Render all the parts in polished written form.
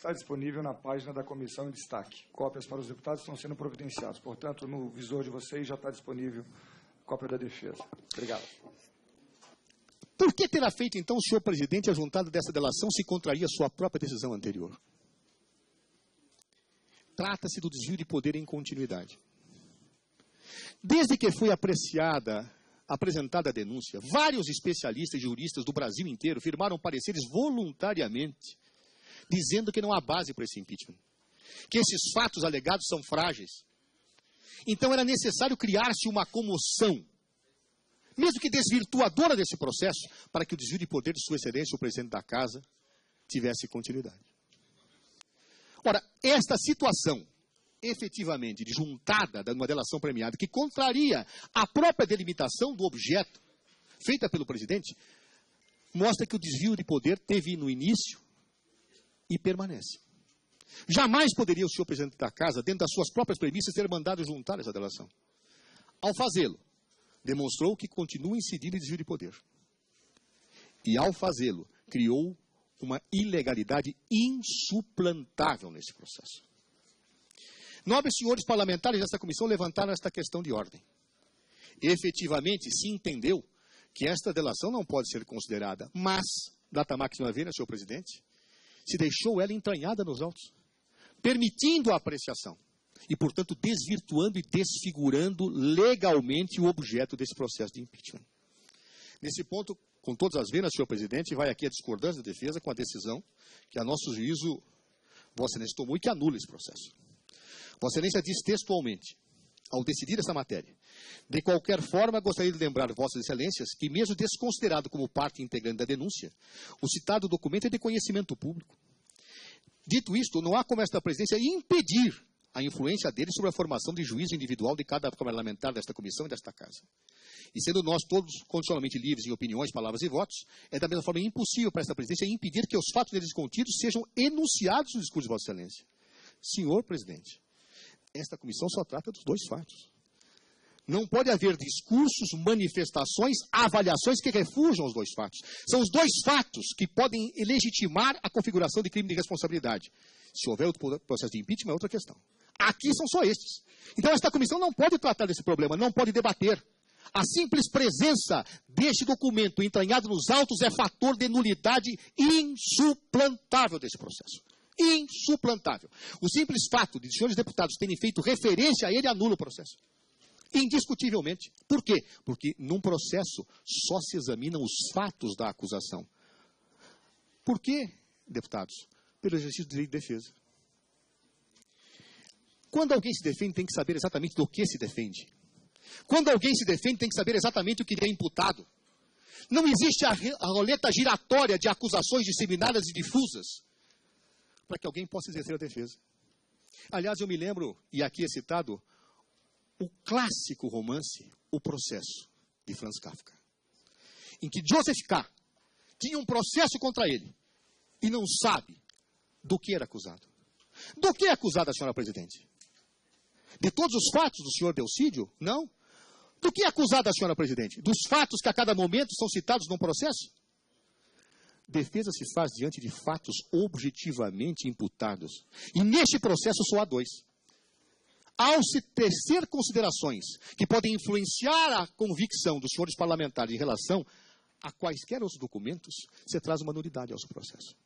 está disponível na página da comissão em destaque. Cópias para os deputados estão sendo providenciadas. Portanto, no visor de vocês já está disponível a cópia da defesa. Obrigado. Por que terá feito, então, o senhor presidente a juntada dessa delação se contraria a sua própria decisão anterior? Trata-se do desvio de poder em continuidade. Desde que foi apresentada a denúncia, vários especialistas e juristas do Brasil inteiro firmaram pareceres voluntariamente, dizendo que não há base para esse impeachment, que esses fatos alegados são frágeis. Então era necessário criar-se uma comoção, mesmo que desvirtuadora desse processo, para que o desvio de poder de Sua Excelência, o presidente da Casa, tivesse continuidade. Ora, esta situação, efetivamente, de juntada de uma delação premiada, que contraria a própria delimitação do objeto feita pelo presidente, mostra que o desvio de poder teve no início e permanece. Jamais poderia o senhor presidente da Casa, dentro das suas próprias premissas, ter mandado juntar essa delação. Ao fazê-lo, demonstrou que continua incidindo em desvio de poder. E, ao fazê-lo, criou uma ilegalidade insuplantável nesse processo. Nobres senhores parlamentares desta comissão levantaram esta questão de ordem. Efetivamente, se entendeu que esta delação não pode ser considerada, mas, data máxima venia, senhor presidente, se deixou ela entranhada nos autos, permitindo a apreciação e, portanto, desvirtuando e desfigurando legalmente o objeto desse processo de impeachment. Nesse ponto, com todas as venas, senhor presidente, vai aqui a discordância da defesa com a decisão que, a nosso juízo, Vossa Excelência tomou e que anula esse processo. Vossa Excelência diz textualmente, ao decidir essa matéria: de qualquer forma, gostaria de lembrar Vossas Excelências que, mesmo desconsiderado como parte integrante da denúncia, o citado documento é de conhecimento público. Dito isto, não há como esta presidência impedir a influência dele sobre a formação de juízo individual de cada parlamentar desta comissão e desta Casa. E sendo nós todos condicionalmente livres em opiniões, palavras e votos, é da mesma forma impossível para esta presidência impedir que os fatos neles contidos sejam enunciados no discurso de Vossa Excelência. Senhor presidente, esta comissão só trata dos dois fatos. Não pode haver discursos, manifestações, avaliações que refujam os dois fatos. São os dois fatos que podem legitimar a configuração de crime de responsabilidade. Se houver outro processo de impeachment, é outra questão. Aqui são só estes. Então, esta comissão não pode tratar desse problema, não pode debater. A simples presença deste documento entranhado nos autos é fator de nulidade insuplantável desse processo. Insuplantável. O simples fato de os senhores deputados terem feito referência a ele anula o processo. Indiscutivelmente. Por quê? Porque num processo só se examinam os fatos da acusação. Por quê, deputados? Pelo exercício do direito de defesa. Quando alguém se defende, tem que saber exatamente do que se defende. Quando alguém se defende, tem que saber exatamente o que lhe é imputado. Não existe a roleta giratória de acusações disseminadas e difusas para que alguém possa exercer a defesa. Aliás, eu me lembro, e aqui é citado, o clássico romance O Processo, de Franz Kafka, em que Joseph K. tinha um processo contra ele e não sabe do que era acusado. Do que é acusada a senhora presidente? De todos os fatos do senhor Delcídio? Não. Do que é acusada a senhora presidente? Dos fatos que a cada momento são citados num processo? Defesa se faz diante de fatos objetivamente imputados. E neste processo só há dois. Ao se tecer considerações que podem influenciar a convicção dos senhores parlamentares em relação a quaisquer outros documentos, você traz uma nulidade ao seu processo.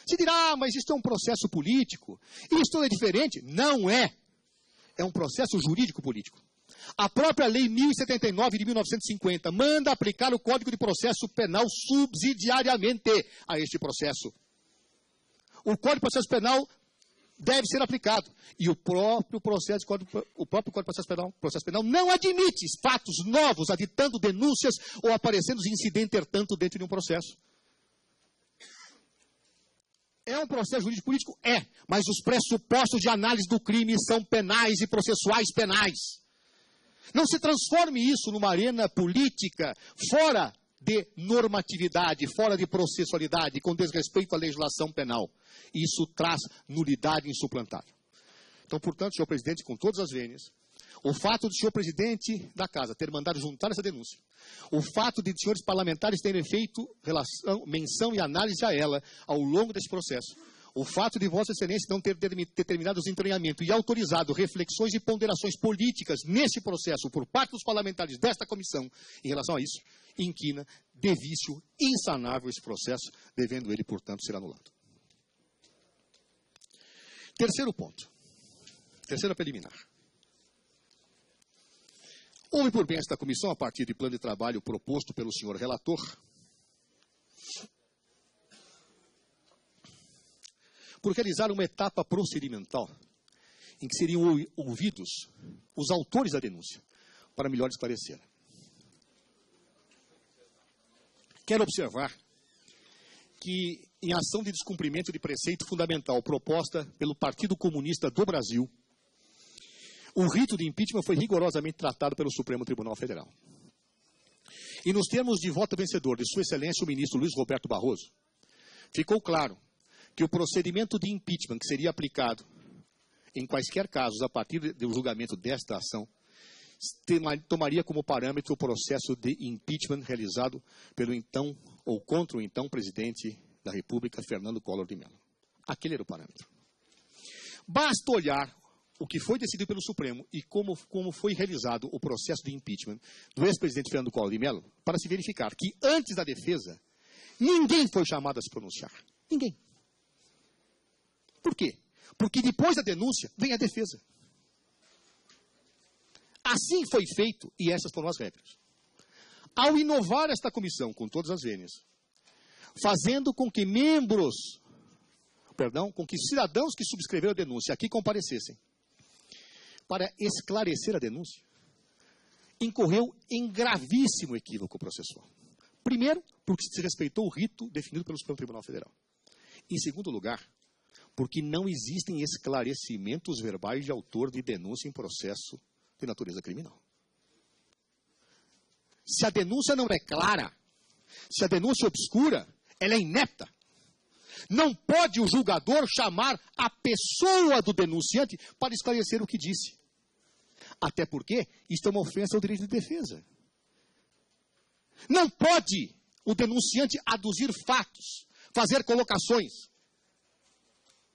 Se dirá, mas isto é um processo político, isto é diferente. Não é. É um processo jurídico-político. A própria Lei 1079 de 1950 manda aplicar o Código de Processo Penal subsidiariamente a este processo. O Código de Processo Penal deve ser aplicado. E o próprio Código de Processo Penal não admite fatos novos, aditando denúncias ou aparecendo incidente, tanto dentro de um processo. É um processo jurídico-político? É. Mas os pressupostos de análise do crime são penais e processuais penais. Não se transforme isso numa arena política fora de normatividade, fora de processualidade, com desrespeito à legislação penal. Isso traz nulidade insuplantável. Então, portanto, senhor presidente, com todas as vênias, o fato do senhor presidente da Casa ter mandado juntar essa denúncia, o fato de senhores parlamentares terem feito menção e análise a ela ao longo desse processo, O fato de Vossa Excelência não ter determinado os entranhamentos e autorizado reflexões e ponderações políticas nesse processo por parte dos parlamentares desta comissão em relação a isso, inquina de vício insanável esse processo, devendo ele, portanto, ser anulado. Terceiro ponto. Terceira preliminar. Houve por bem esta comissão, a partir de plano de trabalho proposto pelo senhor relator, por realizar uma etapa procedimental em que seriam ouvidos os autores da denúncia, para melhor esclarecer. Quero observar que, em ação de descumprimento de preceito fundamental proposta pelo Partido Comunista do Brasil, o rito de impeachment foi rigorosamente tratado pelo Supremo Tribunal Federal. E nos termos de voto vencedor de Sua Excelência o ministro Luiz Roberto Barroso, ficou claro que o procedimento de impeachment que seria aplicado em quaisquer casos a partir do julgamento desta ação tomaria como parâmetro o processo de impeachment realizado pelo então ou contra o então presidente da República, Fernando Collor de Mello. Aquele era o parâmetro. Basta olhar o que foi decidido pelo Supremo e como foi realizado o processo de impeachment do ex-presidente Fernando Collor de Mello para se verificar que antes da defesa ninguém foi chamado a se pronunciar. Ninguém. Por quê? Porque depois da denúncia vem a defesa. Assim foi feito e essas foram as regras. Ao inovar esta comissão com todas as vênias, fazendo com que com que cidadãos que subscreveram a denúncia aqui comparecessem para esclarecer a denúncia, incorreu em gravíssimo equívoco processual. Primeiro, porque se respeitou o rito definido pelo Supremo Tribunal Federal. Em segundo lugar, porque não existem esclarecimentos verbais de autor de denúncia em processo de natureza criminal. Se a denúncia não é clara, se a denúncia é obscura, ela é inepta. Não pode o julgador chamar a pessoa do denunciante para esclarecer o que disse. Até porque isto é uma ofensa ao direito de defesa. Não pode o denunciante aduzir fatos, fazer colocações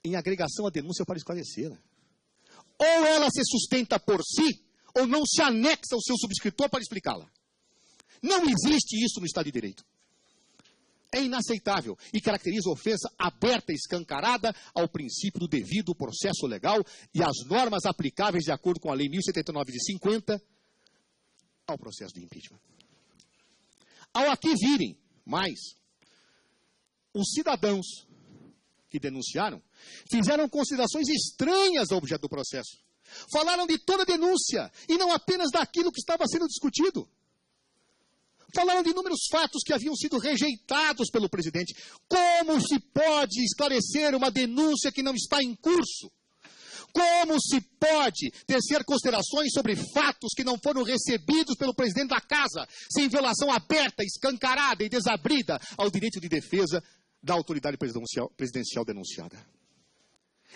em agregação à denúncia para esclarecê-la. Ou ela se sustenta por si, ou não se anexa ao seu subscritor para explicá-la. Não existe isso no Estado de Direito. É inaceitável e caracteriza ofensa aberta e escancarada ao princípio do devido processo legal e às normas aplicáveis de acordo com a Lei 1079 de 50 ao processo de impeachment. Ao aqui virem mais, os cidadãos que denunciaram fizeram considerações estranhas ao objeto do processo. Falaram de toda a denúncia e não apenas daquilo que estava sendo discutido. Falaram de inúmeros fatos que haviam sido rejeitados pelo presidente. Como se pode esclarecer uma denúncia que não está em curso? Como se pode tecer considerações sobre fatos que não foram recebidos pelo presidente da casa, sem violação aberta, escancarada e desabrida ao direito de defesa da autoridade presidencial denunciada?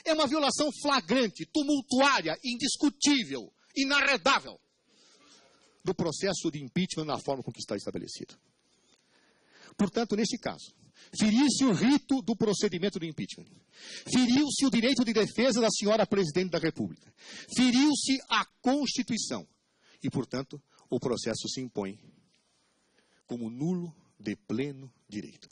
É uma violação flagrante, tumultuária, indiscutível, inarredável do processo de impeachment na forma com que está estabelecido. Portanto, neste caso, feriu-se o rito do procedimento do impeachment. Feriu-se o direito de defesa da senhora Presidente da República. Feriu-se a Constituição. E, portanto, o processo se impõe como nulo de pleno direito.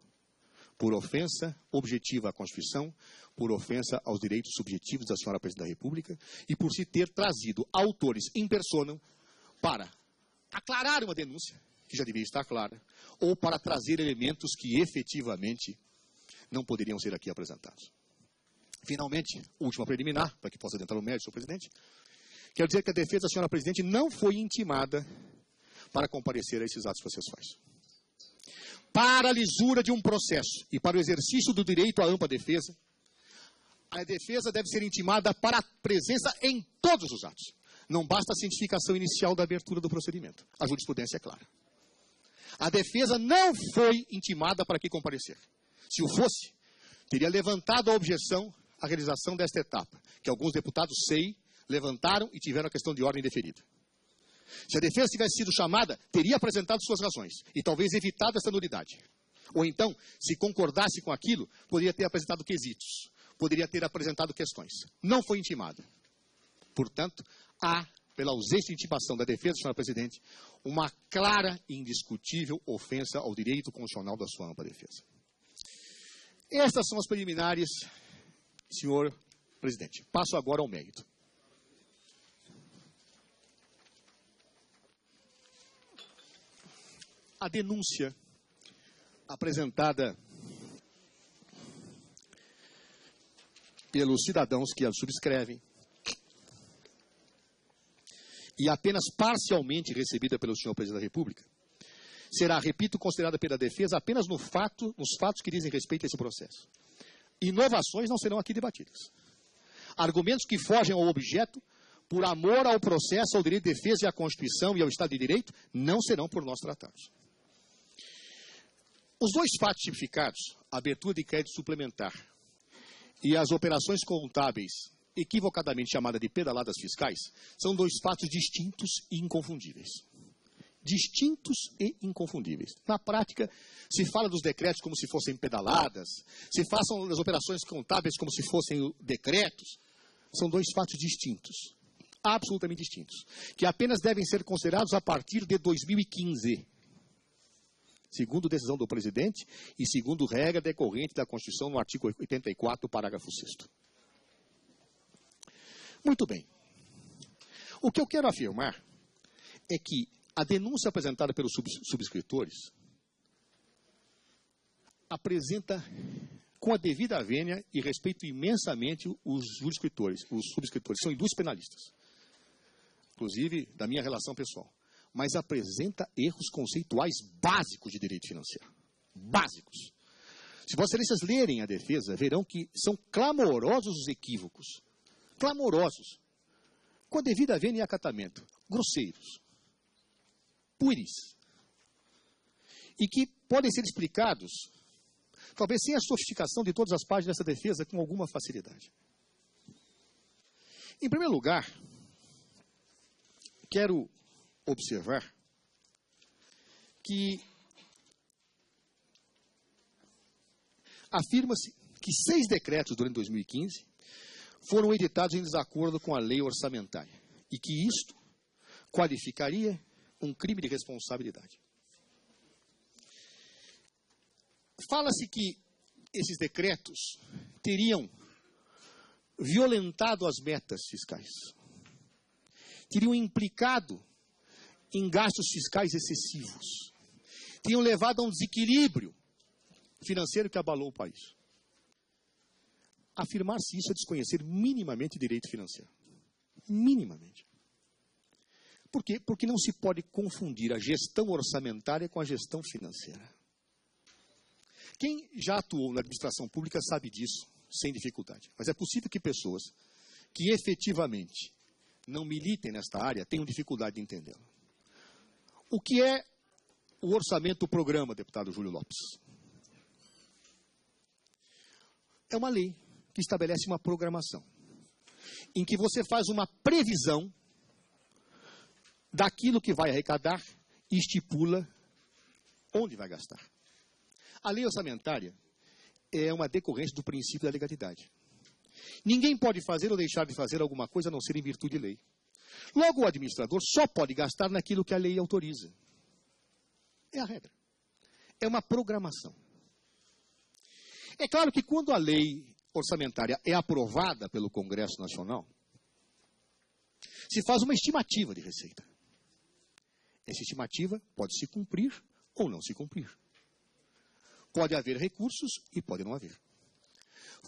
Por ofensa objetiva à Constituição, por ofensa aos direitos subjetivos da senhora Presidente da República e por se ter trazido autores in personam para aclarar uma denúncia, que já devia estar clara, ou para trazer elementos que efetivamente não poderiam ser aqui apresentados. Finalmente, última preliminar, para que possa adentrar o mérito, senhor presidente, quero dizer que a defesa da senhora Presidente não foi intimada para comparecer a esses atos processuais. Para a lisura de um processo e para o exercício do direito à ampla defesa, a defesa deve ser intimada para a presença em todos os atos. Não basta a cientificação inicial da abertura do procedimento. A jurisprudência é clara. A defesa não foi intimada para que comparecer. Se o fosse, teria levantado a objeção à realização desta etapa, que alguns deputados levantaram e tiveram a questão de ordem deferida. Se a defesa tivesse sido chamada, teria apresentado suas razões e talvez evitado essa nulidade. Ou então, se concordasse com aquilo, poderia ter apresentado quesitos. poderia ter apresentado questões. Não foi intimada. Portanto, há, pela ausência de intimação da defesa, senhora presidente, uma clara e indiscutível ofensa ao direito constitucional da sua ampla defesa. Estas são as preliminares, senhor presidente. Passo agora ao mérito. A denúncia apresentada pelos cidadãos que a subscrevem e apenas parcialmente recebida pelo senhor presidente da República, será, repito, considerada pela defesa apenas nos fatos que dizem respeito a esse processo. Inovações não serão aqui debatidas. Argumentos que fogem ao objeto, por amor ao processo, ao direito de defesa e à Constituição e ao Estado de Direito, não serão por nós tratados. Os dois fatos tipificados, a abertura de crédito suplementar e as operações contábeis, equivocadamente chamadas de pedaladas fiscais, são dois fatos distintos e inconfundíveis. Distintos e inconfundíveis. Na prática, se fala dos decretos como se fossem pedaladas, se façam das operações contábeis como se fossem decretos. São dois fatos distintos, absolutamente distintos, que apenas devem ser considerados a partir de 2015. Segundo decisão do presidente e segundo regra decorrente da Constituição no artigo 84, parágrafo 6º. Muito bem. O que eu quero afirmar é que a denúncia apresentada pelos subscritores apresenta com a devida vênia e respeito imensamente os subscritores. Os subscritores são indústrios penalistas, inclusive da minha relação pessoal. Mas apresenta erros conceituais básicos de direito financeiro. Básicos. Se vossas excelências lerem a defesa, verão que são clamorosos os equívocos. Clamorosos. Com a devida vênia e acatamento. Grosseiros. Pueris. E que podem ser explicados, talvez sem a sofisticação de todas as páginas dessa defesa, com alguma facilidade. Em primeiro lugar, quero observar que afirma-se que 6 decretos durante 2015 foram editados em desacordo com a lei orçamentária e que isto qualificaria um crime de responsabilidade. Fala-se que esses decretos teriam violentado as metas fiscais, teriam implicado em gastos fiscais excessivos, teriam levado a um desequilíbrio financeiro que abalou o país. Afirmar-se isso é desconhecer minimamente direito financeiro. Minimamente. Por quê? Porque não se pode confundir a gestão orçamentária com a gestão financeira. Quem já atuou na administração pública sabe disso, sem dificuldade. Mas é possível que pessoas que efetivamente não militem nesta área tenham dificuldade de entendê-lo. O que é o orçamento-programa, deputado Júlio Lopes? É uma lei que estabelece uma programação, em que você faz uma previsão daquilo que vai arrecadar e estipula onde vai gastar. A lei orçamentária é uma decorrência do princípio da legalidade. Ninguém pode fazer ou deixar de fazer alguma coisa a não ser em virtude de lei. Logo, o administrador só pode gastar naquilo que a lei autoriza. É a regra. É uma programação. É claro que quando a lei orçamentária é aprovada pelo Congresso Nacional, se faz uma estimativa de receita. Essa estimativa pode se cumprir ou não se cumprir. Pode haver recursos e pode não haver.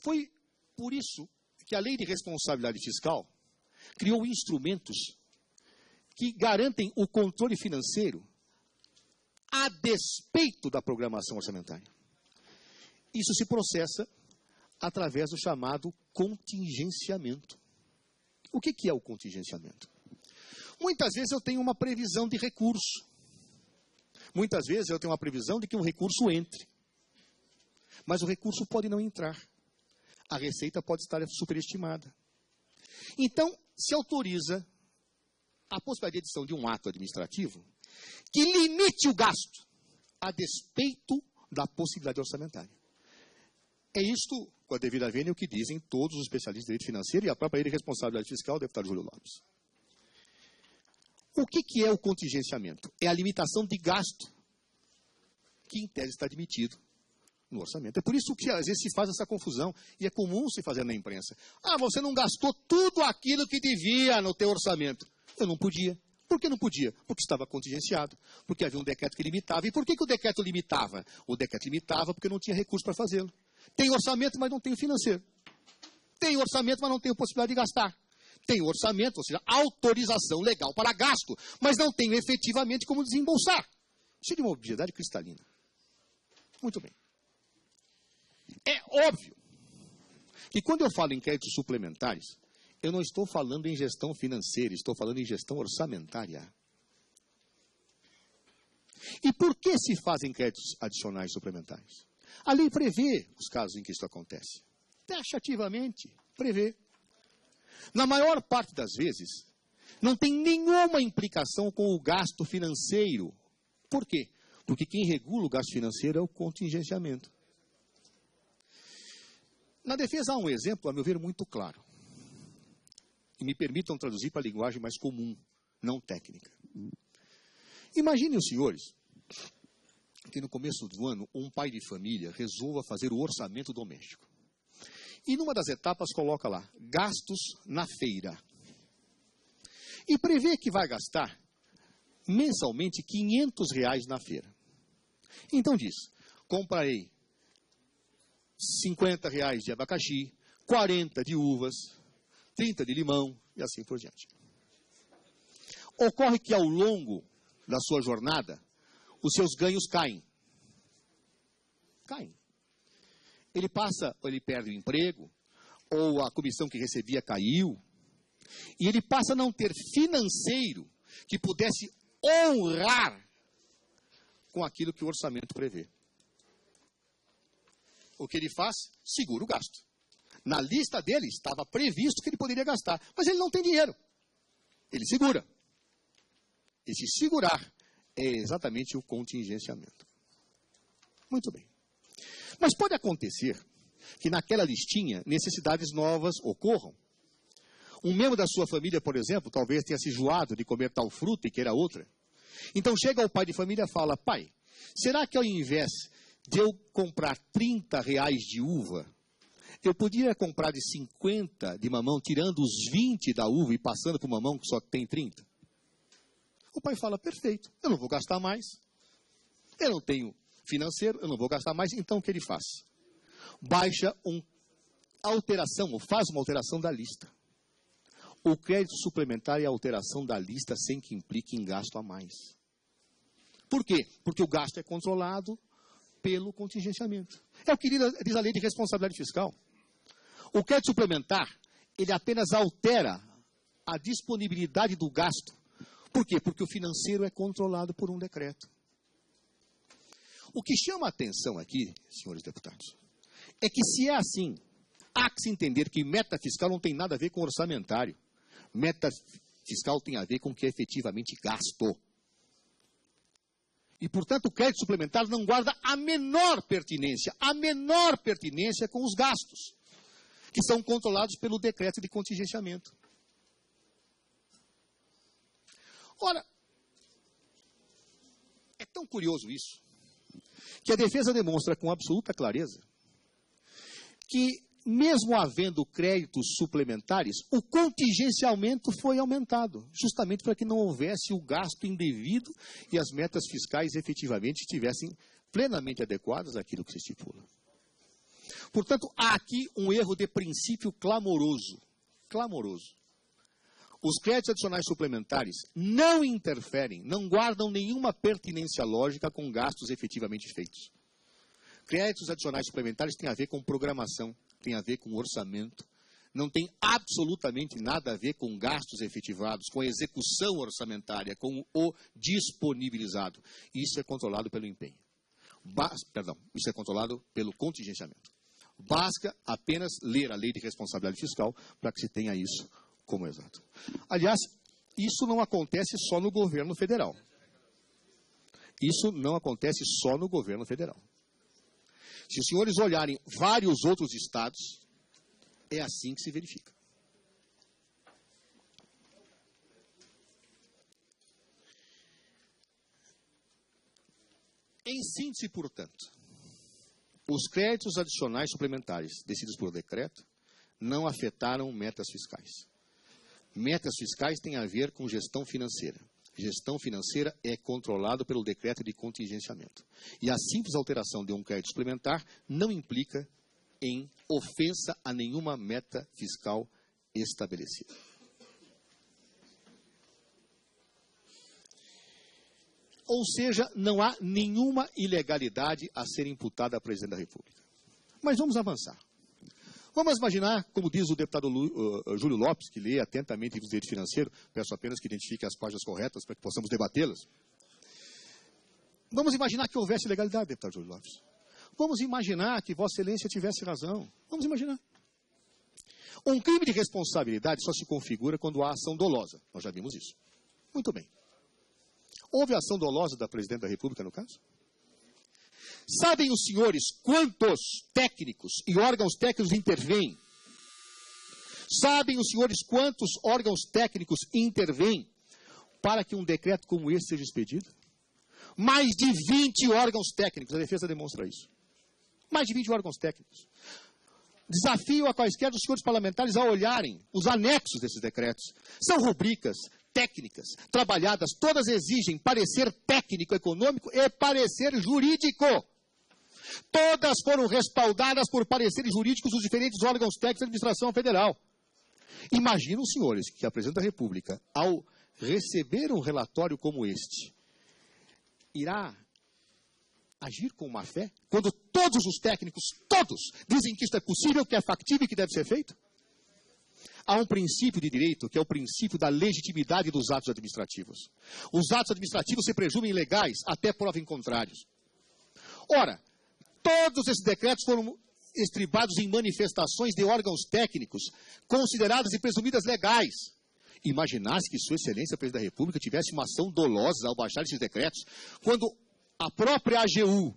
Foi por isso que a Lei de Responsabilidade Fiscal criou instrumentos que garantem o controle financeiro a despeito da programação orçamentária. Isso se processa através do chamado contingenciamento. O que é o contingenciamento? Muitas vezes eu tenho uma previsão de recurso. Muitas vezes eu tenho uma previsão de que um recurso entre. Mas o recurso pode não entrar. A receita pode estar superestimada. Então, se autoriza a possibilidade de edição de um ato administrativo que limite o gasto a despeito da possibilidade orçamentária. É isto com a devida vênia o que dizem todos os especialistas de direito financeiro e a própria lei de responsabilidade fiscal, o deputado Júlio Lopes. O que é o contingenciamento? É a limitação de gasto que, em tese, está admitido no orçamento. É por isso que, às vezes, se faz essa confusão, e é comum se fazer na imprensa. Ah, você não gastou tudo aquilo que devia no teu orçamento. Eu não podia. Por que não podia? Porque estava contingenciado, porque havia um decreto que limitava. E por que o decreto limitava? O decreto limitava porque não tinha recurso para fazê-lo. Tem orçamento, mas não tem financeiro. Tem orçamento, mas não tem possibilidade de gastar. Tem orçamento, ou seja, autorização legal para gasto, mas não tem efetivamente como desembolsar. Isso é de uma obviedade cristalina. Muito bem. É óbvio que quando eu falo em créditos suplementares, eu não estou falando em gestão financeira, estou falando em gestão orçamentária. E por que se fazem créditos adicionais suplementares? A lei prevê os casos em que isso acontece. Taxativamente, prevê. Na maior parte das vezes, não tem nenhuma implicação com o gasto financeiro. Por quê? Porque quem regula o gasto financeiro é o contingenciamento. Na defesa há um exemplo, a meu ver, muito claro. E me permitam traduzir para a linguagem mais comum, não técnica. Imaginem os senhores que no começo do ano um pai de família resolva fazer o orçamento doméstico. E numa das etapas coloca lá, gastos na feira. E prevê que vai gastar mensalmente R$500 na feira. Então diz, comprarei R$50 de abacaxi, 40 de uvas, 30 de limão e assim por diante. Ocorre que ao longo da sua jornada, os seus ganhos caem. Caem. Ele passa, ou ele perde o emprego, ou a comissão que recebia caiu, e ele passa a não ter financeiro que pudesse honrar com aquilo que o orçamento prevê. O que ele faz? Segura o gasto. Na lista dele estava previsto que ele poderia gastar, mas ele não tem dinheiro. Ele segura. Esse segurar é exatamente o contingenciamento. Muito bem. Mas pode acontecer que naquela listinha necessidades novas ocorram. Um membro da sua família, por exemplo, talvez tenha se enjoado de comer tal fruta e queira outra. Então chega o pai de família e fala, pai, será que ao invés de eu comprar R$30 de uva, eu podia comprar de 50 de mamão, tirando os 20 da uva e passando para o mamão que só tem 30? O pai fala, perfeito, eu não vou gastar mais, eu não tenho financeiro, eu não vou gastar mais, então o que ele faz? Baixa uma alteração, ou faz uma alteração da lista. O crédito suplementar é a alteração da lista sem que implique em gasto a mais. Por quê? Porque o gasto é controlado pelo contingenciamento. É o que diz a lei de responsabilidade fiscal. O crédito suplementar, ele apenas altera a disponibilidade do gasto. Por quê? Porque o financeiro é controlado por um decreto. O que chama a atenção aqui, senhores deputados, é que se é assim, há que se entender que meta fiscal não tem nada a ver com orçamentário. Meta fiscal tem a ver com o que é efetivamente gasto. E, portanto, o crédito suplementar não guarda a menor pertinência com os gastos, que são controlados pelo decreto de contingenciamento. Ora, é tão curioso isso, que a defesa demonstra com absoluta clareza que, mesmo havendo créditos suplementares, o contingenciamento foi aumentado, justamente para que não houvesse o gasto indevido e as metas fiscais efetivamente estivessem plenamente adequadas àquilo que se estipula. Portanto, há aqui um erro de princípio clamoroso. Clamoroso. Os créditos adicionais suplementares não interferem, não guardam nenhuma pertinência lógica com gastos efetivamente feitos. Créditos adicionais suplementares têm a ver com programação, tem a ver com orçamento, não tem absolutamente nada a ver com gastos efetivados, com a execução orçamentária, com o disponibilizado. Isso é controlado pelo empenho. Isso é controlado pelo contingenciamento. Basta apenas ler a lei de responsabilidade fiscal para que se tenha isso como exato. Aliás, isso não acontece só no governo federal. Isso não acontece só no governo federal. Se os senhores olharem vários outros estados, é assim que se verifica. Em síntese, portanto, os créditos adicionais suplementares decididos por decreto não afetaram metas fiscais. Metas fiscais têm a ver com gestão financeira. Gestão financeira é controlado pelo decreto de contingenciamento. E a simples alteração de um crédito suplementar não implica em ofensa a nenhuma meta fiscal estabelecida. Ou seja, não há nenhuma ilegalidade a ser imputada à presidente da República. Mas vamos avançar. Vamos imaginar, como diz o deputado Júlio Lopes, que lê atentamente o direito financeiro, peço apenas que identifique as páginas corretas para que possamos debatê-las. Vamos imaginar que houvesse ilegalidade, deputado Júlio Lopes. Vamos imaginar que Vossa Excelência tivesse razão. Vamos imaginar. Um crime de responsabilidade só se configura quando há ação dolosa. Nós já vimos isso. Muito bem. Houve ação dolosa da presidente da República, no caso? Sabem os senhores quantos técnicos e órgãos técnicos intervêm? Sabem os senhores quantos órgãos técnicos intervêm para que um decreto como esse seja expedido? Mais de 20 órgãos técnicos, a defesa demonstra isso. Mais de 20 órgãos técnicos. Desafio a quaisquer dos senhores parlamentares a olharem os anexos desses decretos. São rubricas técnicas, trabalhadas, todas exigem parecer técnico econômico e parecer jurídico. Todas foram respaldadas por pareceres jurídicos dos diferentes órgãos técnicos da administração federal. Imaginam, senhores, que a presidente da República, ao receber um relatório como este, irá agir com má fé, quando todos os técnicos, todos, dizem que isto é possível, que é factível e que deve ser feito? Há um princípio de direito, que é o princípio da legitimidade dos atos administrativos. Os atos administrativos se presumem legais, até prova em contrários. Ora, todos esses decretos foram estribados em manifestações de órgãos técnicos, consideradas e presumidas legais. Imaginasse que Sua Excelência, Presidente da República, tivesse uma ação dolosa ao baixar esses decretos, quando a própria AGU,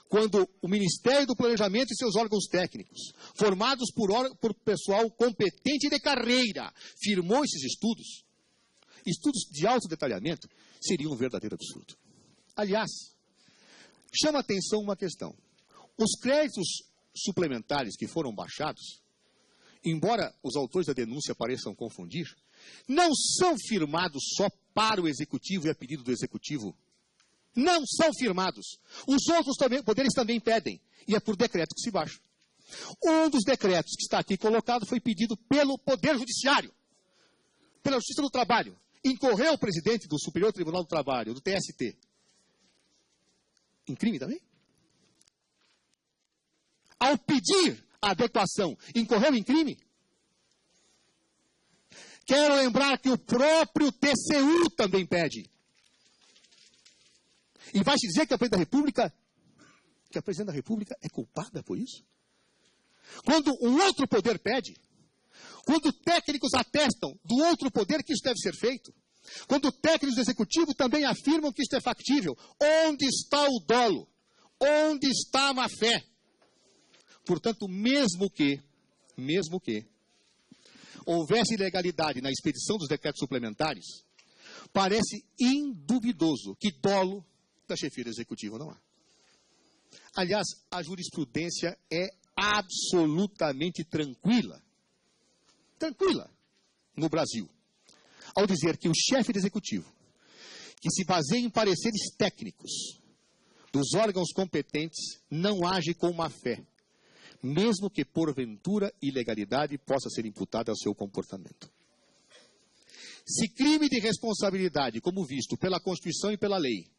quando o Ministério do Planejamento e seus órgãos técnicos, formados por pessoal competente e de carreira, firmou esses estudos de alto detalhamento, seria um verdadeiro absurdo. Aliás, chama atenção uma questão. Os créditos suplementares que foram baixados, embora os autores da denúncia pareçam confundir, não são firmados só para o Executivo e a pedido do Executivo. Não são firmados. Os outros poderes também pedem. E é por decreto que se baixa. Um dos decretos que está aqui colocado foi pedido pelo Poder Judiciário, pela Justiça do Trabalho. Incorreu o presidente do Superior Tribunal do Trabalho, do TST. Em crime também? Ao pedir a adequação, incorreu em crime? Quero lembrar que o próprio TCU também pede. E vai se dizer que a presidente da República é culpada por isso? Quando um outro poder pede, quando técnicos atestam do outro poder que isso deve ser feito, quando técnicos do Executivo também afirmam que isso é factível, onde está o dolo? Onde está a má-fé? Portanto, mesmo que houvesse ilegalidade na expedição dos decretos suplementares, parece indubidoso que dolo da chefia executiva não há. Aliás, a jurisprudência é absolutamente tranquila no Brasil, ao dizer que o chefe de executivo, que se baseia em pareceres técnicos dos órgãos competentes, não age com má fé, mesmo que porventura ilegalidade possa ser imputada ao seu comportamento. Se crime de responsabilidade, como visto pela Constituição e pela lei,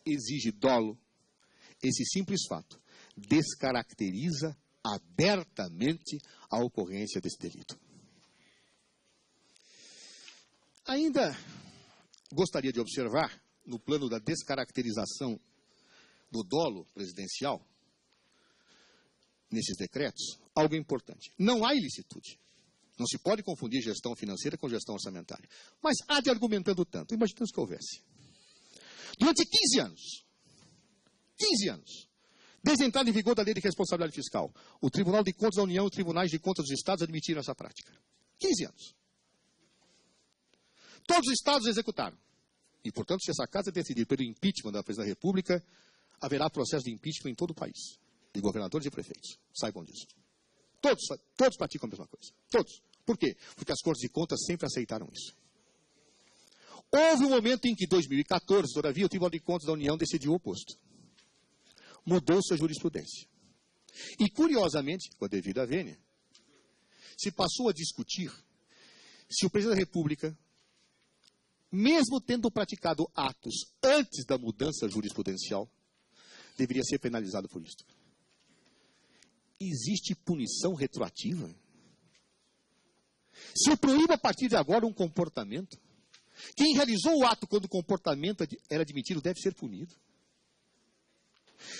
exige dolo, esse simples fato descaracteriza abertamente a ocorrência desse delito. Ainda gostaria de observar, no plano da descaracterização do dolo presidencial, nesses decretos, algo importante. Não há ilicitude. Não se pode confundir gestão financeira com gestão orçamentária. Mas há de argumentando tanto. Imaginemos que houvesse. Durante 15 anos, Desde a entrada em vigor da Lei de Responsabilidade Fiscal, o Tribunal de Contas da União e os Tribunais de Contas dos Estados admitiram essa prática. 15 anos. Todos os estados executaram. E, portanto, se essa casa decidir pelo impeachment da Presidente da República, haverá processo de impeachment em todo o país, de governadores e prefeitos. Saibam disso. Todos praticam a mesma coisa. Todos. Por quê? Porque as Cortes de Contas sempre aceitaram isso. Houve um momento em que, em 2014, todavia, o Tribunal de Contas da União decidiu o oposto. Mudou sua jurisprudência. E, curiosamente, com a devida vênia, se passou a discutir se o Presidente da República, mesmo tendo praticado atos antes da mudança jurisprudencial, deveria ser penalizado por isso. Existe punição retroativa? Se eu proíbo a partir de agora um comportamento, quem realizou o ato quando o comportamento era admitido deve ser punido.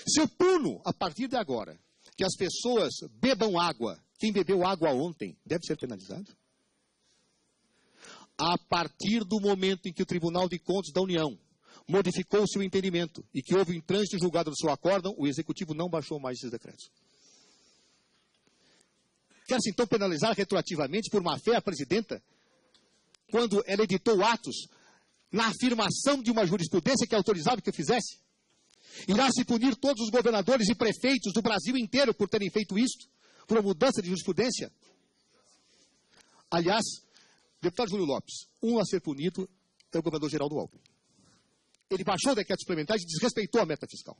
Se eu puno a partir de agora que as pessoas bebam água, quem bebeu água ontem deve ser penalizado? A partir do momento em que o Tribunal de Contas da União modificou o seu entendimento e que houve um trânsito julgado do seu acórdão, o Executivo não baixou mais esses decretos. Quer-se então penalizar retroativamente por má-fé a presidenta, quando ela editou atos na afirmação de uma jurisprudência que autorizava que eu fizesse? Irá se punir todos os governadores e prefeitos do Brasil inteiro por terem feito isso, por uma mudança de jurisprudência? Aliás, deputado Júlio Lopes, a ser punido é o governador Geraldo Alckmin. Ele baixou decretos suplementares e desrespeitou a meta fiscal.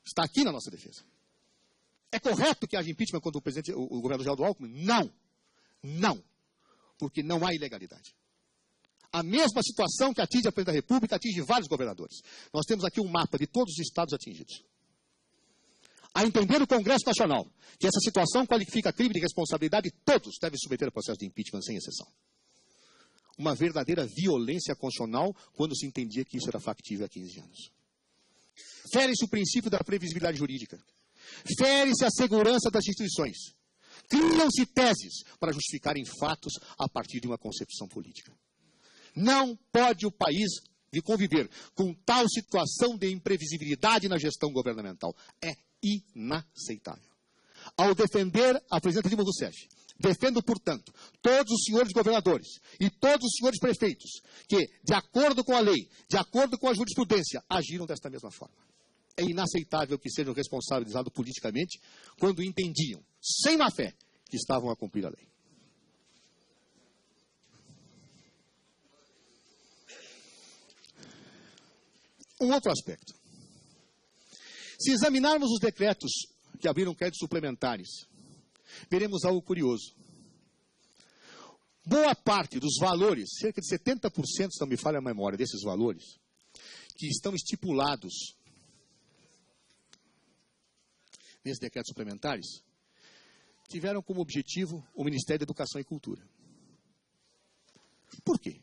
Está aqui na nossa defesa. É correto que haja impeachment contra o governador Geraldo Alckmin? Não. Não. Porque não há ilegalidade. A mesma situação que atinge a Presidente da República atinge vários governadores. Nós temos aqui um mapa de todos os estados atingidos. A entender o Congresso Nacional que essa situação qualifica crime de responsabilidade, todos devem submeter a processo de impeachment sem exceção. Uma verdadeira violência constitucional quando se entendia que isso era factível há 15 anos. Fere-se o princípio da previsibilidade jurídica. Fere-se a segurança das instituições. Criam-se teses para justificarem fatos a partir de uma concepção política. Não pode o país conviver com tal situação de imprevisibilidade na gestão governamental. É inaceitável. Ao defender a presidenta Dilma Rousseff, defendo, portanto, todos os senhores governadores e todos os senhores prefeitos que, de acordo com a lei, de acordo com a jurisprudência, agiram desta mesma forma. É inaceitável que sejam responsabilizados politicamente quando entendiam, sem má fé, que estavam a cumprir a lei. Um outro aspecto. Se examinarmos os decretos que abriram créditos suplementares, veremos algo curioso. Boa parte dos valores, cerca de 70%, se não me falha a memória, desses valores, que estão estipulados nesses decretos suplementares, tiveram como objetivo o Ministério da Educação e Cultura. Por quê?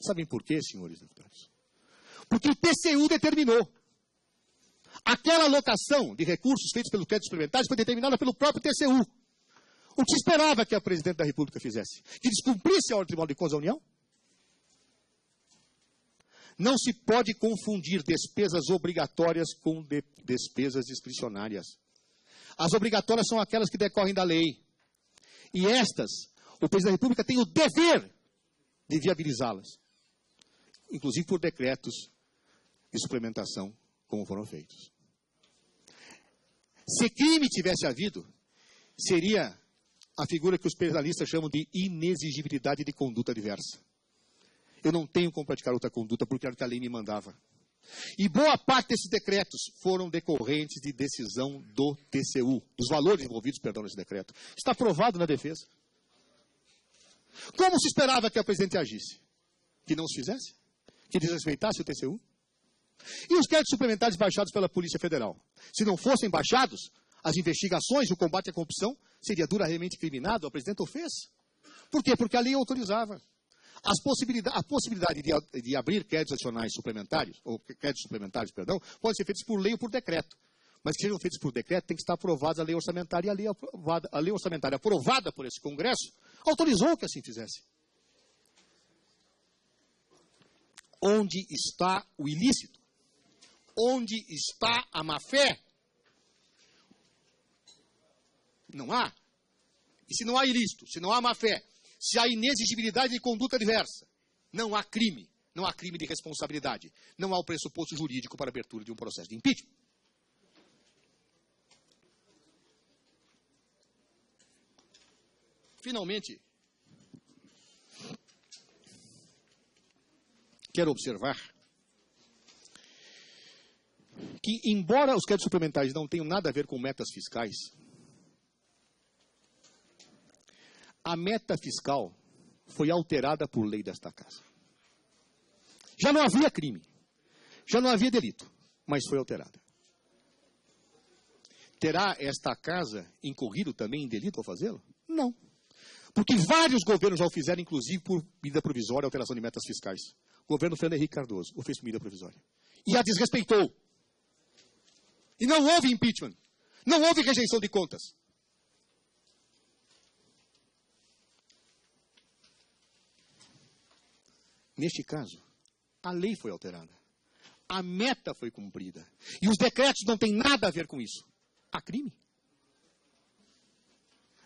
Sabem por quê, senhores deputados? Porque o TCU determinou. Aquela alocação de recursos feitos pelos créditos suplementares foi determinada pelo próprio TCU. O que se esperava que a Presidente da República fizesse? Que descumprisse a ordem do Tribunal de Contas da União? Não se pode confundir despesas obrigatórias com despesas discricionárias. As obrigatórias são aquelas que decorrem da lei. E estas, o Presidente da República tem o dever de viabilizá-las. Inclusive por decretos de suplementação, como foram feitos. Se crime tivesse havido, seria a figura que os penalistas chamam de inexigibilidade de conduta diversa. Eu não tenho como praticar outra conduta porque era o que a lei me mandava. E boa parte desses decretos foram decorrentes de decisão do TCU, dos valores envolvidos, nesse decreto. Está provado na defesa. Como se esperava que a Presidente agisse? Que não se fizesse? Que desrespeitasse o TCU? E os créditos suplementares baixados pela Polícia Federal? Se não fossem baixados, as investigações e o combate à corrupção seria duramente criminado, a Presidente o fez. Por quê? Porque a lei autorizava. A possibilidade de abrir créditos adicionais suplementares, ou créditos suplementares, pode ser feitos por lei ou por decreto. Mas que sejam feitos por decreto, tem que estar aprovada a lei orçamentária, e a lei orçamentária aprovada por esse Congresso autorizou que assim fizesse. Onde está o ilícito? Onde está a má-fé? Não há. E se não há ilícito, se não há má-fé, se há inexigibilidade de conduta diversa, não há crime. Não há crime de responsabilidade. Não há o pressuposto jurídico para a abertura de um processo de impeachment. Finalmente, quero observar que, embora os créditos suplementares não tenham nada a ver com metas fiscais, a meta fiscal foi alterada por lei desta casa. Já não havia crime, já não havia delito, mas foi alterada. Terá esta casa incorrido também em delito ao fazê-lo? Não. Porque vários governos já o fizeram, inclusive por medida provisória, alteração de metas fiscais. O governo Fernando Henrique Cardoso o fez por medida provisória. E a desrespeitou. E não houve impeachment. Não houve rejeição de contas. Neste caso, a lei foi alterada. A meta foi cumprida. E os decretos não têm nada a ver com isso. Há crime.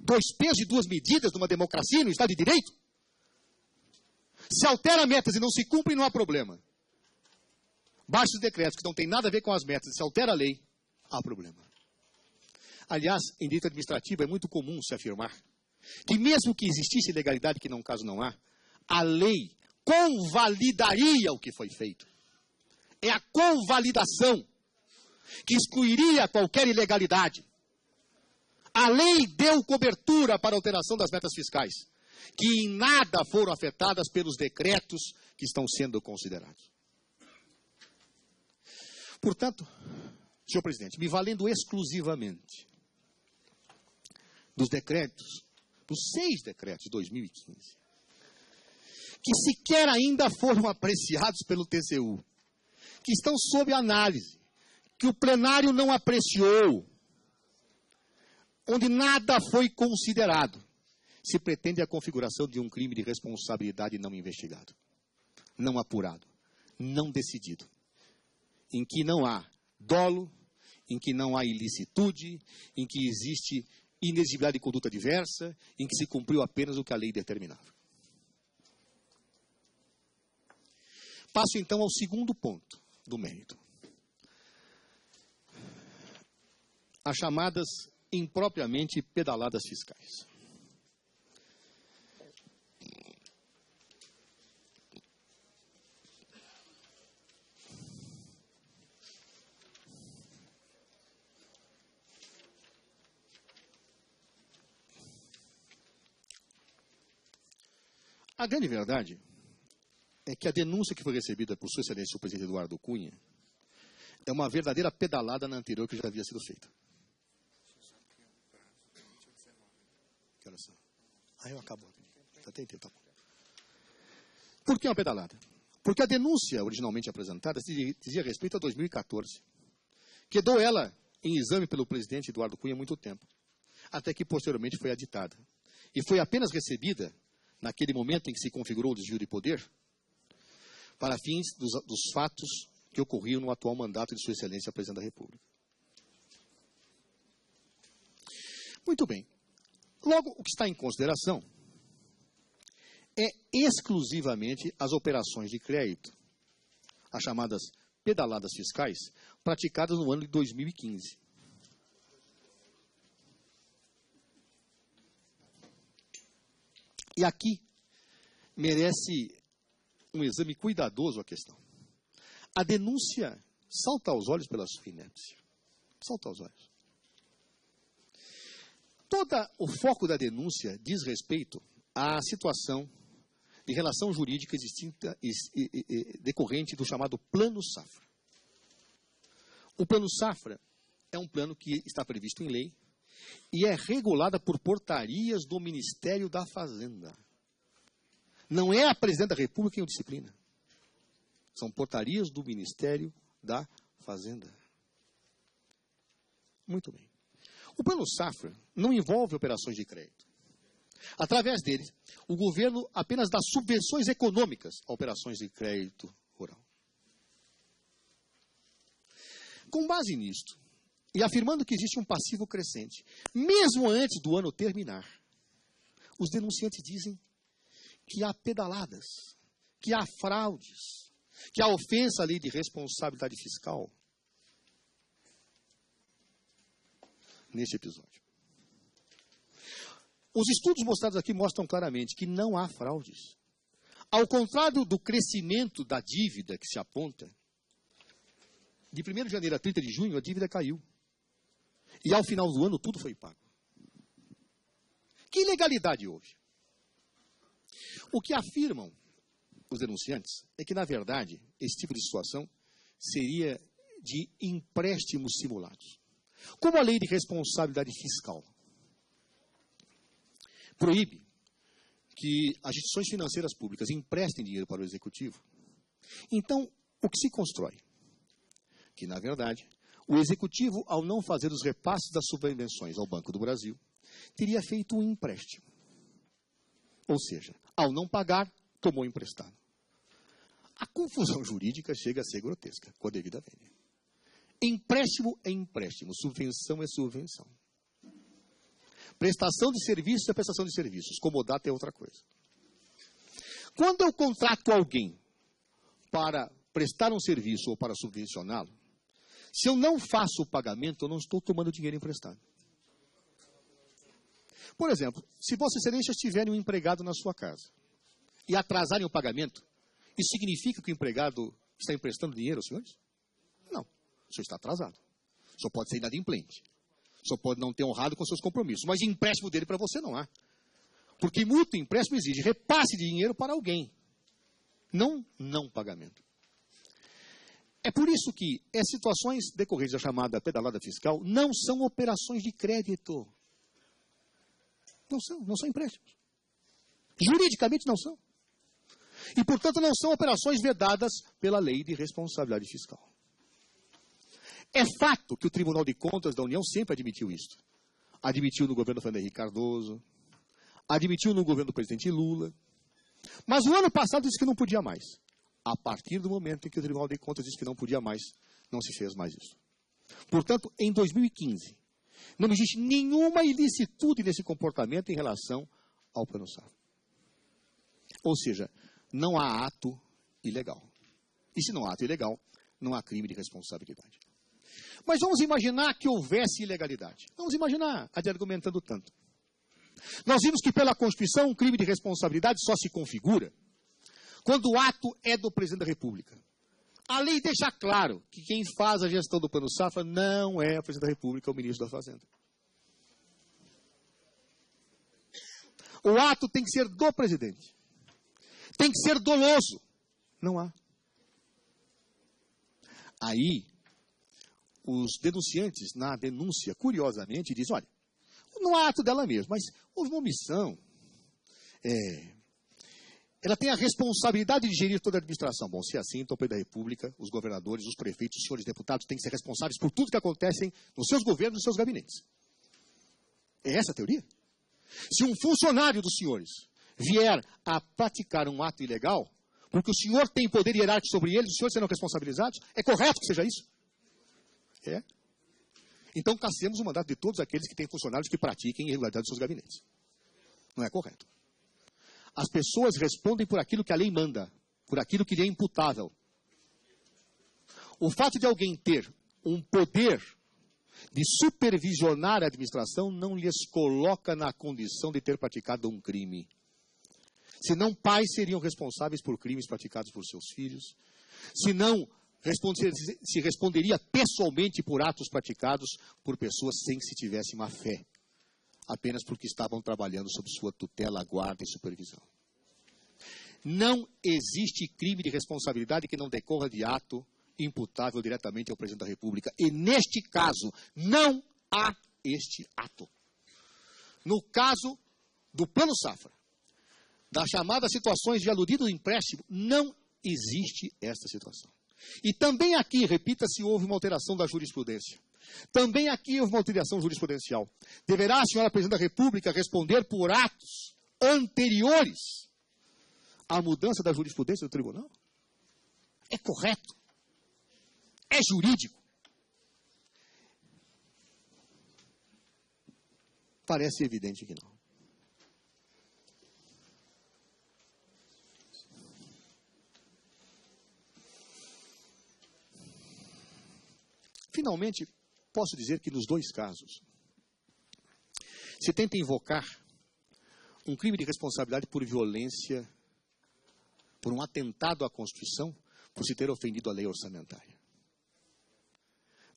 2 pesos e 2 medidas numa democracia, no Estado de Direito? Se altera metas e não se cumpre, não há problema. Baixa os decretos que não têm nada a ver com as metas, se altera a lei, há problema. Aliás, em direito administrativo é muito comum se afirmar que mesmo que existisse ilegalidade, que no caso não há, a lei convalidaria o que foi feito. É a convalidação que excluiria qualquer ilegalidade. A lei deu cobertura para a alteração das metas fiscais, que em nada foram afetadas pelos decretos que estão sendo considerados. Portanto, senhor presidente, me valendo exclusivamente dos decretos, dos 6 decretos de 2015, que sequer ainda foram apreciados pelo TCU, que estão sob análise, que o plenário não apreciou, onde nada foi considerado, se pretende a configuração de um crime de responsabilidade não investigado, não apurado, não decidido, em que não há dolo, em que não há ilicitude, em que existe inexigibilidade de conduta diversa, em que se cumpriu apenas o que a lei determinava. Passo então ao segundo ponto do mérito. As chamadas impropriamente pedaladas fiscais. A grande verdade é que a denúncia que foi recebida por Sua Excelência o presidente Eduardo Cunha é uma verdadeira pedalada na anterior que já havia sido feita. Que horas são? Eu acabo. Tá bom. Por que uma pedalada? Porque a denúncia originalmente apresentada dizia respeito a 2014. Quedou ela em exame pelo presidente Eduardo Cunha há muito tempo, até que posteriormente foi aditada. E foi apenas recebida naquele momento em que se configurou o desvio de poder, para fins dos fatos que ocorriam no atual mandato de Sua Excelência, Presidente da República. Muito bem. Logo, o que está em consideração é exclusivamente as operações de crédito, as chamadas pedaladas fiscais, praticadas no ano de 2015. E aqui merece um exame cuidadoso a questão. A denúncia salta aos olhos pela sua inépcia. Salta aos olhos. Todo o foco da denúncia diz respeito à situação de relação jurídica existente decorrente do chamado Plano Safra. O Plano Safra é um plano que está previsto em lei e é regulada por portarias do Ministério da Fazenda. Não é a Presidente da República quem o disciplina. São portarias do Ministério da Fazenda. Muito bem. O Plano Safra não envolve operações de crédito. Através dele, o governo apenas dá subvenções econômicas a operações de crédito rural. Com base nisto, e afirmando que existe um passivo crescente, mesmo antes do ano terminar, os denunciantes dizem que há pedaladas, que há fraudes, que há ofensa à lei de responsabilidade fiscal neste episódio. Os estudos mostrados aqui mostram claramente que não há fraudes. Ao contrário do crescimento da dívida que se aponta, de 1º de janeiro a 30 de junho, a dívida caiu. E ao final do ano, tudo foi pago. Que ilegalidade houve? O que afirmam os denunciantes é que, na verdade, esse tipo de situação seria de empréstimos simulados. Como a lei de responsabilidade fiscal proíbe que as instituições financeiras públicas emprestem dinheiro para o executivo, então o que se constrói? Que, na verdade, o executivo, ao não fazer os repasses das subvenções ao Banco do Brasil, teria feito um empréstimo. Ou seja, ao não pagar, tomou emprestado. A confusão jurídica chega a ser grotesca, com a devida vênia. Empréstimo é empréstimo, subvenção é subvenção. Prestação de serviços é prestação de serviços, comodato é outra coisa. Quando eu contrato alguém para prestar um serviço ou para subvencioná-lo, se eu não faço o pagamento, eu não estou tomando dinheiro emprestado. Por exemplo, se Vossa Excelência tiver um empregado na sua casa e atrasarem o pagamento, isso significa que o empregado está emprestando dinheiro aos senhores? Não. O senhor está atrasado. O senhor pode ser inadimplente. O senhor pode não ter honrado com seus compromissos. Mas empréstimo dele para você não há. Porque mútuo empréstimo exige repasse de dinheiro para alguém. Não pagamento. É por isso que as situações decorrentes da chamada pedalada fiscal não são operações de crédito. Não são empréstimos. Juridicamente não são. E, portanto, não são operações vedadas pela lei de responsabilidade fiscal. É fato que o Tribunal de Contas da União sempre admitiu isso. Admitiu no governo Fernando Henrique Cardoso, admitiu no governo do presidente Lula. Mas o ano passado disse que não podia mais. A partir do momento em que o Tribunal de Contas disse que não podia mais, não se fez mais isso. Portanto, em 2015, não existe nenhuma ilicitude nesse comportamento em relação ao Plano Safra. Ou seja, não há ato ilegal. E se não há ato ilegal, não há crime de responsabilidade. Mas vamos imaginar que houvesse ilegalidade. Vamos imaginar, argumentando tanto. Nós vimos que pela Constituição um crime de responsabilidade só se configura quando o ato é do presidente da República. A lei deixa claro que quem faz a gestão do Plano Safra não é o presidente da República, é o ministro da Fazenda. O ato tem que ser do presidente. Tem que ser doloso. Não há. Aí, os denunciantes, na denúncia, curiosamente, dizem, olha, não há ato dela mesmo, mas houve uma omissão. Ela tem a responsabilidade de gerir toda a administração. Bom, se é assim, então o presidente da República, os governadores, os prefeitos, os senhores deputados têm que ser responsáveis por tudo que acontece nos seus governos, nos seus gabinetes. É essa a teoria? Se um funcionário dos senhores vier a praticar um ato ilegal, porque o senhor tem poder hierárquico sobre ele, os senhores serão responsabilizados, é correto que seja isso? É. Então, cassemos o mandato de todos aqueles que têm funcionários que pratiquem irregularidade dos seus gabinetes. Não é correto. As pessoas respondem por aquilo que a lei manda, por aquilo que lhe é imputável. O fato de alguém ter um poder de supervisionar a administração não lhes coloca na condição de ter praticado um crime. Senão, pais seriam responsáveis por crimes praticados por seus filhos. Senão, se responderia pessoalmente por atos praticados por pessoas sem que se tivesse má fé, apenas porque estavam trabalhando sob sua tutela, guarda e supervisão. Não existe crime de responsabilidade que não decorra de ato imputável diretamente ao presidente da República. E neste caso, não há este ato. No caso do Plano Safra, das chamadas situações de aludido empréstimo, não existe esta situação. E também aqui, repita-se, houve uma alteração da jurisprudência. Também aqui houve uma alteração jurisprudencial. Deverá a senhora Presidente da República responder por atos anteriores à mudança da jurisprudência do tribunal? É correto? É jurídico? Parece evidente que não. Finalmente, posso dizer que nos dois casos, se tenta invocar um crime de responsabilidade por violência, por um atentado à Constituição, por se ter ofendido a lei orçamentária.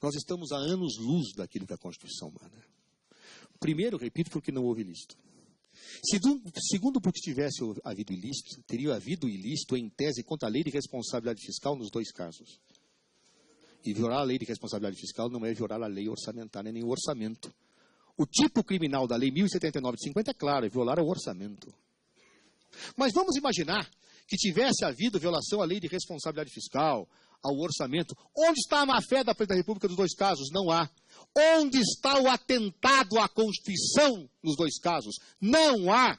Nós estamos a anos-luz daquilo que a Constituição manda. Primeiro, repito, porque não houve ilícito. Segundo, porque tivesse havido ilícito, teria havido ilícito em tese contra a lei de responsabilidade fiscal nos dois casos. E violar a lei de responsabilidade fiscal não é violar a lei orçamentária, nem o orçamento. O tipo criminal da lei 1079 de 50 é claro, é violar o orçamento. Mas vamos imaginar que tivesse havido violação à lei de responsabilidade fiscal, ao orçamento. Onde está a má-fé da Presidência da República nos dois casos? Não há. Onde está o atentado à Constituição nos dois casos? Não há.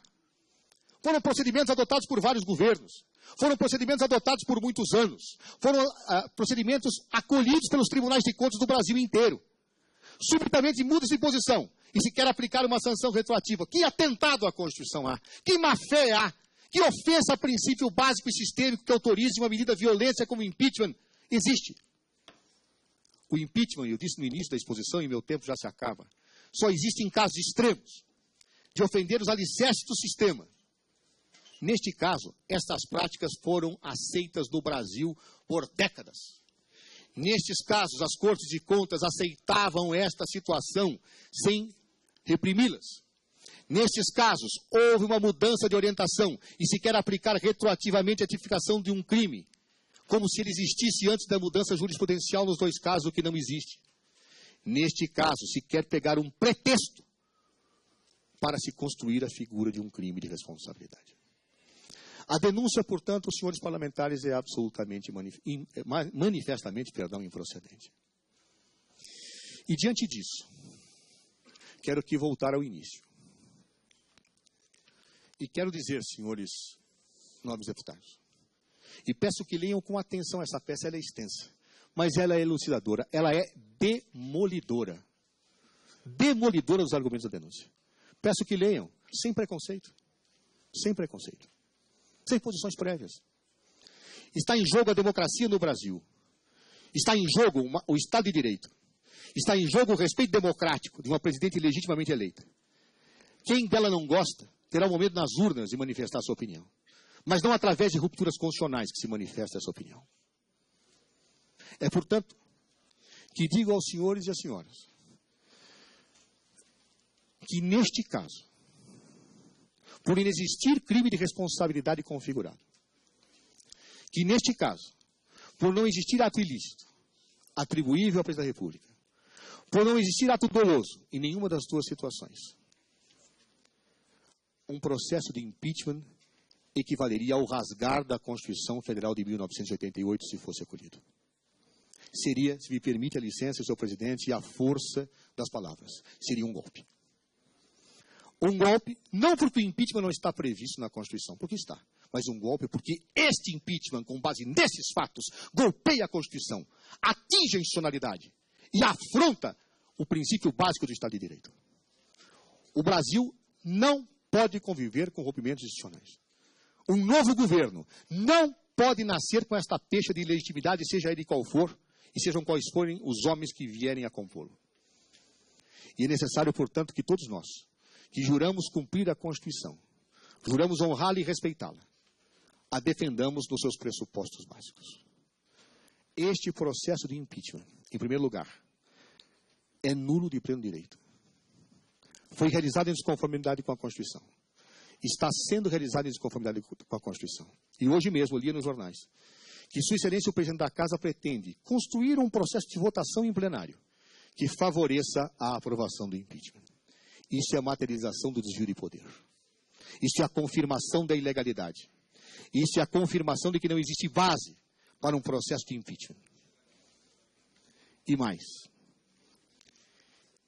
Foram procedimentos adotados por vários governos. Foram procedimentos adotados por muitos anos. Foram procedimentos acolhidos pelos tribunais de contas do Brasil inteiro. Subitamente muda-se de posição e se quer aplicar uma sanção retroativa. Que atentado à Constituição há? Que má-fé há? Que ofensa a princípio básico e sistêmico que autorize uma medida violência como impeachment existe? O impeachment, eu disse no início da exposição e meu tempo já se acaba, só existe em casos extremos de ofender os alicerces do sistema. Neste caso, estas práticas foram aceitas no Brasil por décadas. Nestes casos, as Cortes de Contas aceitavam esta situação sem reprimi-las. Nestes casos, houve uma mudança de orientação e se quer aplicar retroativamente a tipificação de um crime, como se ele existisse antes da mudança jurisprudencial nos dois casos, o que não existe. Neste caso, se quer pegar um pretexto para se construir a figura de um crime de responsabilidade. A denúncia, portanto, os senhores parlamentares, é absolutamente, manifestamente, improcedente. E diante disso, quero aqui voltar ao início. E quero dizer, senhores nobres deputados, e peço que leiam com atenção essa peça, ela é extensa, mas ela é elucidadora, ela é demolidora. Demolidora dos argumentos da denúncia. Peço que leiam, sem preconceito. Sem preconceito. Sem posições prévias. Está em jogo a democracia no Brasil. Está em jogo o Estado de Direito. Está em jogo o respeito democrático de uma presidente legitimamente eleita. Quem dela não gosta, terá um momento nas urnas de manifestar sua opinião. Mas não através de rupturas constitucionais que se manifesta essa opinião. É, portanto, que digo aos senhores e às senhoras que, neste caso, por inexistir crime de responsabilidade configurado, que, neste caso, por não existir ato ilícito atribuível à Presidência da República, por não existir ato doloso em nenhuma das duas situações, um processo de impeachment equivaleria ao rasgar da Constituição Federal de 1988, se fosse acolhido. Seria, se me permite a licença, senhor presidente, e a força das palavras, seria um golpe. Um golpe, não porque o impeachment não está previsto na Constituição, porque está, mas um golpe porque este impeachment, com base nesses fatos, golpeia a Constituição, atinge a institucionalidade e afronta o princípio básico do Estado de Direito. O Brasil não pode conviver com rompimentos institucionais. Um novo governo não pode nascer com esta pecha de ilegitimidade, seja ele qual for, e sejam quais forem os homens que vierem a compô-lo. E é necessário, portanto, que todos nós, que juramos cumprir a Constituição, juramos honrá-la e respeitá-la, a defendamos nos seus pressupostos básicos. Este processo de impeachment, em primeiro lugar, é nulo de pleno direito. Foi realizado em desconformidade com a Constituição. Está sendo realizado em desconformidade com a Constituição. E hoje mesmo, eu lia nos jornais, que Sua Excelência, o Presidente da Casa, pretende construir um processo de votação em plenário que favoreça a aprovação do impeachment. Isso é a materialização do desvio de poder. Isso é a confirmação da ilegalidade. Isso é a confirmação de que não existe base para um processo de impeachment. E mais,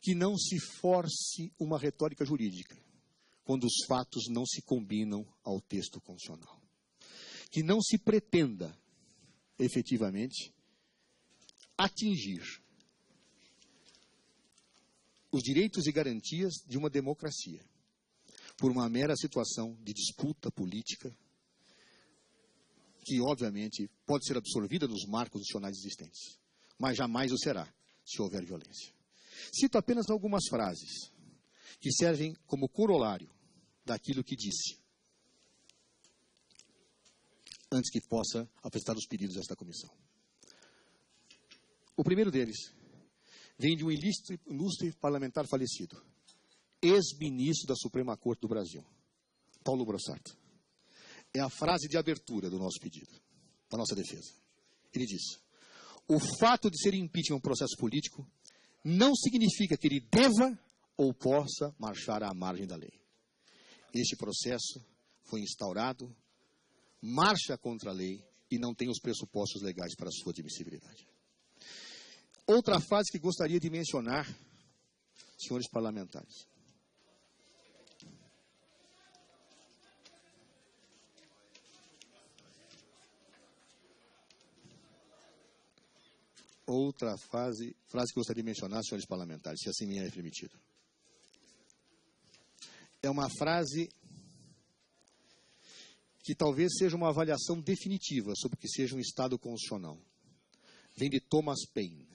que não se force uma retórica jurídica quando os fatos não se combinam ao texto constitucional. Que não se pretenda, efetivamente, atingir os direitos e garantias de uma democracia por uma mera situação de disputa política que, obviamente, pode ser absorvida nos marcos institucionais existentes, mas jamais o será se houver violência. Cito apenas algumas frases que servem como corolário daquilo que disse, antes que possa apresentar os pedidos a esta comissão. O primeiro deles vem de um ilustre parlamentar falecido, ex-ministro da Suprema Corte do Brasil, Paulo Brossart. É a frase de abertura do nosso pedido, da nossa defesa. Ele diz: o fato de ser impeachment um processo político não significa que ele deva ou possa marchar à margem da lei. Este processo foi instaurado, marcha contra a lei e não tem os pressupostos legais para a sua admissibilidade. Outra frase que gostaria de mencionar, senhores parlamentares. Outra frase que gostaria de mencionar, senhores parlamentares, se assim me é permitido. É uma frase que talvez seja uma avaliação definitiva sobre o que seja um Estado constitucional. Vem de Thomas Paine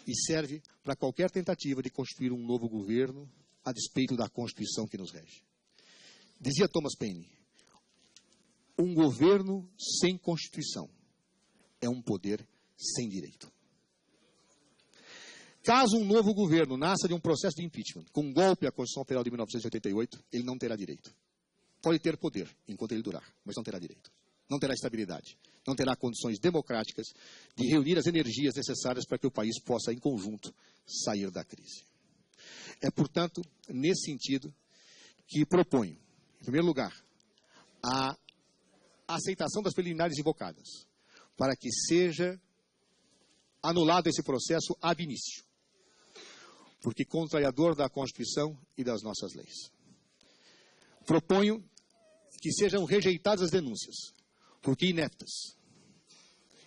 e serve para qualquer tentativa de constituir um novo governo a despeito da Constituição que nos rege. Dizia Thomas Paine: um governo sem Constituição é um poder sem direito. Caso um novo governo nasça de um processo de impeachment, com um golpe à Constituição Federal de 1988, ele não terá direito. Pode ter poder enquanto ele durar, mas não terá direito. Não terá estabilidade. Não terá condições democráticas de reunir as energias necessárias para que o país possa, em conjunto, sair da crise. É, portanto, nesse sentido que proponho, em primeiro lugar, a aceitação das preliminares invocadas, para que seja anulado esse processo ab início, porque contrariador da Constituição e das nossas leis. Proponho que sejam rejeitadas as denúncias, porque ineptas,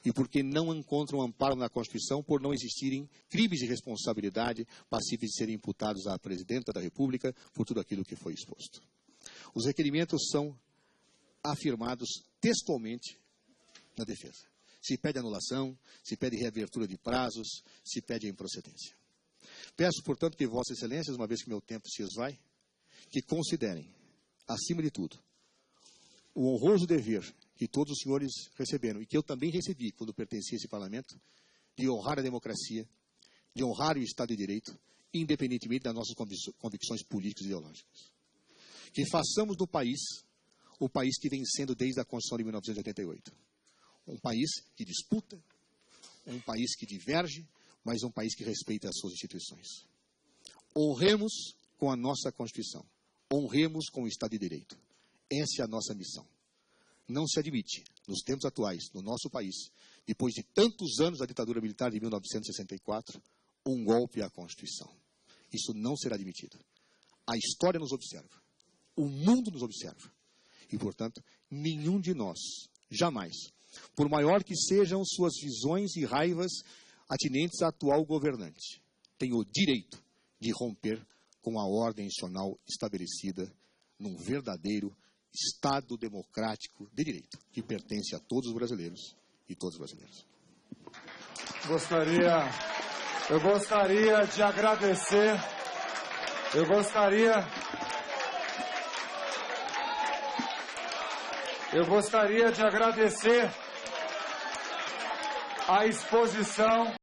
e porque não encontram amparo na Constituição por não existirem crimes de responsabilidade passíveis de serem imputados à Presidenta da República por tudo aquilo que foi exposto. Os requerimentos são afirmados textualmente na defesa. Se pede anulação, se pede reabertura de prazos, se pede a improcedência. Peço, portanto, que Vossas Excelências, uma vez que meu tempo se esvai, que considerem, acima de tudo, o honroso dever que todos os senhores receberam, e que eu também recebi quando pertencia a esse parlamento, de honrar a democracia, de honrar o Estado de Direito, independentemente das nossas convicções políticas e ideológicas. Que façamos do país o país que vem sendo desde a Constituição de 1988. Um país que disputa, um país que diverge, mas um país que respeita as suas instituições. Honremos com a nossa Constituição. Honremos com o Estado de Direito. Essa é a nossa missão. Não se admite, nos tempos atuais, no nosso país, depois de tantos anos da ditadura militar de 1964, um golpe à Constituição. Isso não será admitido. A história nos observa. O mundo nos observa. E, portanto, nenhum de nós, jamais, por maior que sejam suas visões e raivas atinentes à atual governante, tem o direito de romper com a ordem institucional estabelecida num verdadeiro Estado democrático de direito, que pertence a todos os brasileiros e todas as brasileiras. Eu gostaria de agradecer, eu gostaria de agradecer a exposição